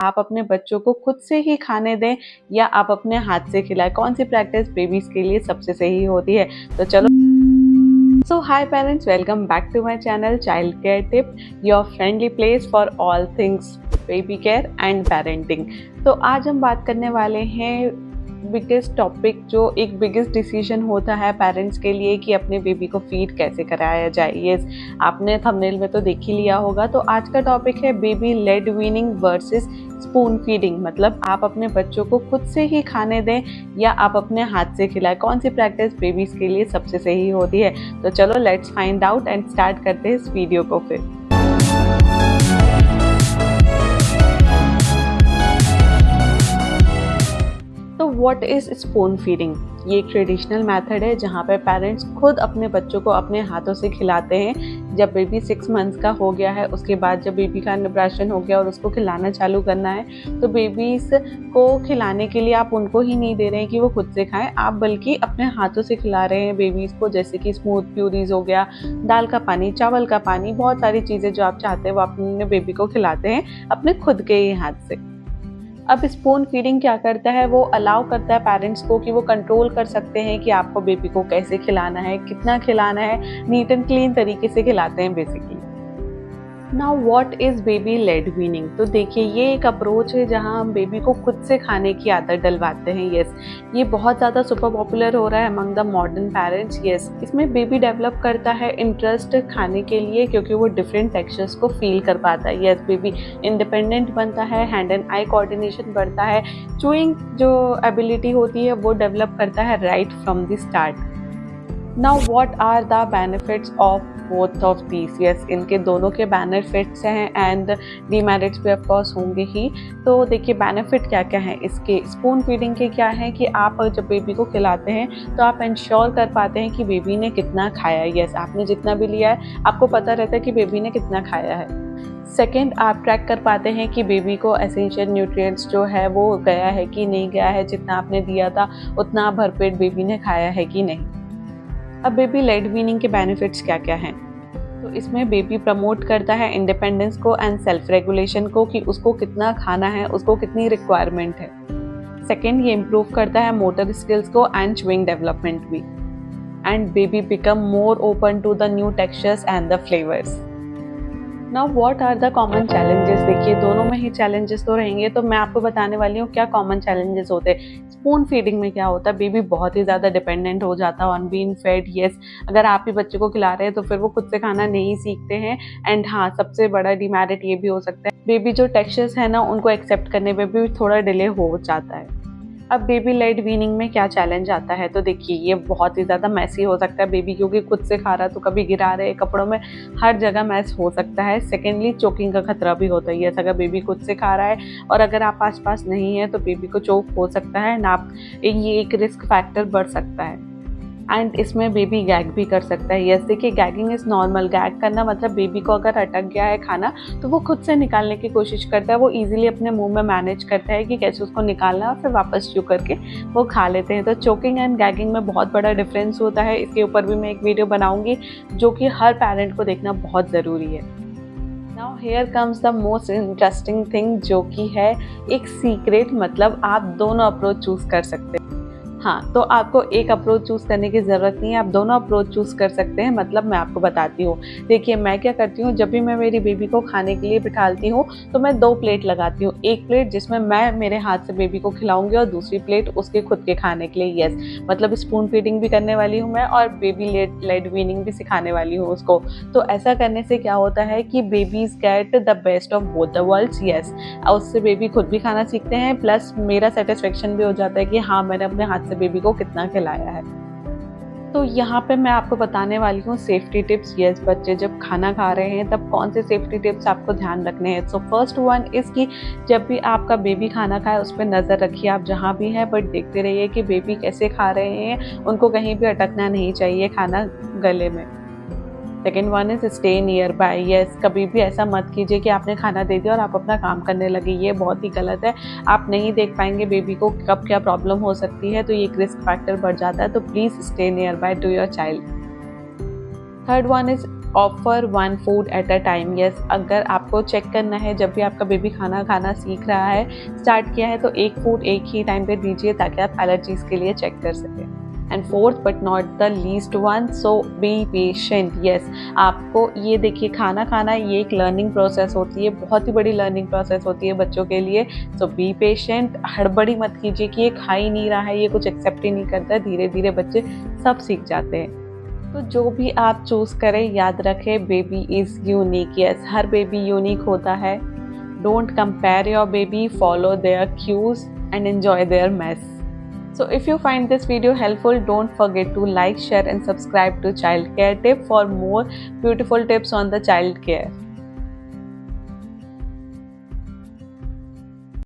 आप अपने बच्चों को खुद से ही खाने दें या आप अपने हाथ से खिलाएं, कौन सी प्रैक्टिस बेबीज के लिए सबसे सही होती है। तो चलो, so hi parents, welcome back to my channel child care tip, your friendly place for all things baby care and parenting. तो आज हम बात करने वाले हैं बिगेस्ट टॉपिक, जो एक बिगेस्ट डिसीजन होता है पेरेंट्स के लिए कि अपने बेबी को फीड कैसे कराया जाए। यस, आपने थंबनेल में तो देख ही लिया होगा। तो आज का टॉपिक है baby led weaning versus spoon feeding. मतलब आप अपने बच्चों को खुद से ही खाने दें या आप अपने हाथ से खिलाएं, कौन सी प्रैक्टिस बेबीज के लिए सबसे सही होती है। तो चलो let's find out and start करते हैं इस वीडियो को। फिर तो व्हाट इज़ स्पून फीडिंग? ये एक ट्रेडिशनल मेथड है जहाँ पे पेरेंट्स खुद अपने बच्चों को अपने हाथों से खिलाते हैं। जब बेबी 6 मंथ्स का हो गया है, उसके बाद जब बेबी का अन्नप्राशन हो गया और उसको खिलाना चालू करना है, तो बेबीज़ को खिलाने के लिए आप उनको ही नहीं दे रहे हैं कि वो खुद से खाएं, आप बल्कि अपने हाथों से खिला रहे हैं बेबीज़ को। जैसे कि स्मूथ प्यूरीज हो गया, दाल का पानी, चावल का पानी, बहुत सारी चीज़ें जो आप चाहते हैं वो अपने बेबी को खिलाते हैं अपने खुद के ही हाथ से। अब स्पून फीडिंग क्या करता है, वो अलाउ करता है पेरेंट्स को कि वो कंट्रोल कर सकते हैं कि आपको बेबी को कैसे खिलाना है, कितना खिलाना है, नीट एंड क्लीन तरीके से खिलाते हैं basically. Now what is baby led weaning? तो देखिए, ये एक अप्रोच है जहां हम बेबी को खुद से खाने की आदत डलवाते हैं। यस, ये बहुत ज़्यादा सुपर पॉपुलर हो रहा है among the modern parents. Yes, इसमें बेबी डेवलप करता है इंटरेस्ट खाने के लिए, क्योंकि वो डिफरेंट टेक्सचर्स को फील कर पाता है। यस, बेबी इंडिपेंडेंट बनता है, हैंड एंड आई कोऑर्डिनेशन बढ़ता है, चूइंग जो एबिलिटी होती है वो डेवलप करता है right from the start. Now what are the benefits of both of these? Yes, इनके दोनों के बेनिफिट्स हैं एंड डीमेरिट्स भी ऑफ कोर्स होंगे ही। तो देखिए, बेनिफिट क्या क्या हैं इसके। स्पून फीडिंग के क्या है कि आप जब बेबी को खिलाते हैं तो आप इंश्योर कर पाते हैं कि बेबी ने कितना खाया है। यस, आपने जितना भी लिया है आपको पता रहता है कि बेबी ने कितना खाया है। सेकेंड, आप ट्रैक कर पाते हैं कि बेबी को एसेंशियल न्यूट्रिएंट्स जो है वो गया है कि नहीं गया है, जितना आपने दिया था उतना भरपेट बेबी ने खाया है कि नहीं। अब बेबी लेड वीनिंग के बेनिफिट्स क्या क्या हैं? तो इसमें बेबी प्रमोट करता है इंडिपेंडेंस को एंड सेल्फ रेगुलेशन को, कि उसको कितना खाना है, उसको कितनी रिक्वायरमेंट है। सेकेंड, ये इम्प्रूव करता है मोटर स्किल्स को एंड च्यूइंग डेवलपमेंट भी। And baby become more open to the new textures and the flavours. Now what are the common challenges? देखिए, दोनों में ही चैलेंजेस तो रहेंगे, तो मैं आपको बताने वाली हूँ क्या कॉमन चैलेंजेस होते हैं। स्पून फीडिंग में क्या होता है, बेबी बहुत ही ज़्यादा डिपेंडेंट हो जाता है ऑन बीइंग फेड। यस, अगर आप ही बच्चे को खिला रहे हैं तो फिर वो खुद से खाना नहीं सीखते हैं। एंड हाँ, सबसे बड़ा डिमेरिट ये भी हो सकता है, बेबी जो टेक्सचर्स है ना उनको एक्सेप्ट करने में भी थोड़ा डिले हो जाता है। अब बेबी लेड वीनिंग में क्या चैलेंज आता है? तो देखिए, ये बहुत ही ज़्यादा मैसी हो सकता है बेबी, क्योंकि खुद से खा रहा है तो कभी गिरा रहे कपड़ों में, हर जगह मैस हो सकता है। सेकेंडली, चोकिंग का खतरा भी होता है। अगर बेबी खुद से खा रहा है और अगर आप आसपास नहीं है तो बेबी को चोक हो सकता है ना, ये एक रिस्क फैक्टर बढ़ सकता है। एंड इसमें बेबी गैग भी कर सकता है। यस, देखिए, गैगिंग इज़ नॉर्मल। गैग करना मतलब बेबी को अगर अटक गया है खाना तो वो खुद से निकालने की कोशिश करता है, वो इजीली अपने मुंह में मैनेज करता है कि कैसे उसको निकालना है और फिर वापस चू करके वो खा लेते हैं। तो चोकिंग एंड गैगिंग में बहुत बड़ा डिफरेंस होता है। इसके ऊपर भी मैं एक वीडियो बनाऊंगी जो कि हर पेरेंट को देखना बहुत ज़रूरी है। Now here comes the most interesting thing, जो कि है एक सीक्रेट। मतलब आप दोनों अप्रोच चूज़ कर सकते हैं। हाँ, तो आपको एक अप्रोच चूज़ करने की ज़रूरत नहीं है, आप दोनों अप्रोच चूज़ कर सकते हैं। मतलब मैं आपको बताती हूँ। देखिए, मैं क्या करती हूँ, जब भी मैं मेरी बेबी को खाने के लिए बिठालती हूँ तो मैं 2 प्लेट लगाती हूँ। एक प्लेट जिसमें मैं मेरे हाथ से बेबी को खिलाऊंगी और दूसरी प्लेट उसके खुद के खाने के लिए। यस, मतलब स्पून फीडिंग भी करने वाली हूँ मैं और बेबी लेड वीनिंग भी सिखाने वाली हूँ उसको। तो ऐसा करने से क्या होता है कि babies get the best of both the worlds. Yes, उससे बेबी खुद भी खाना सीखते हैं, प्लस मेरा सेटिस्फेक्शन भी हो जाता है कि हाँ, मैंने अपने हाथ से बेबी को कितना खिलाया है। तो यहाँ पे मैं आपको बताने वाली हूँ सेफ्टी टिप्स। यस, बच्चे जब खाना खा रहे हैं तब कौन से सेफ्टी टिप्स आपको ध्यान रखने हैं। सो फर्स्ट वन इज़ कि जब भी आपका बेबी खाना खाए उस पर नज़र रखिए, आप जहाँ भी हैं, बट देखते रहिए कि बेबी कैसे खा रहे हैं, उनको कहीं भी अटकना नहीं चाहिए खाना गले में। Second one is stay near by. Yes, कभी भी ऐसा मत कीजिए कि आपने खाना दे दिया और आप अपना काम करने लगे, ये बहुत ही गलत है। आप नहीं देख पाएंगे बेबी को कब क्या प्रॉब्लम हो सकती है, तो ये एक रिस्क फैक्टर बढ़ जाता है। तो please stay near by two your child. Third one is offer one food at a time. Yes, अगर आपको चेक करना है जब भी आपका बेबी खाना खाना सीख रहा है, स्टार्ट किया है, तो एक फूड एक ही टाइम पे दीजिए ताकि आप एलर्जीज के लिए चेक कर सकें। And fourth but not the least one, so be patient. Yes, आपको ये देखिए, खाना खाना ये एक लर्निंग प्रोसेस होती है, बहुत ही बड़ी लर्निंग प्रोसेस होती है बच्चों के लिए। सो बी पेशेंट, हड़बड़ी मत कीजिए कि ये खा ही नहीं रहा है, ये कुछ एक्सेप्ट ही नहीं करता है। धीरे धीरे बच्चे सब सीख जाते हैं। तो जो भी आप चूज़ करें, याद रखें बेबी इज़ यूनिक। यस, हर बेबी यूनिक होता है। Don't compare your baby, follow their cues and enjoy their mess. So if you find this video helpful, don't forget to like, share and subscribe to Child Care Tip for more beautiful tips on the child care.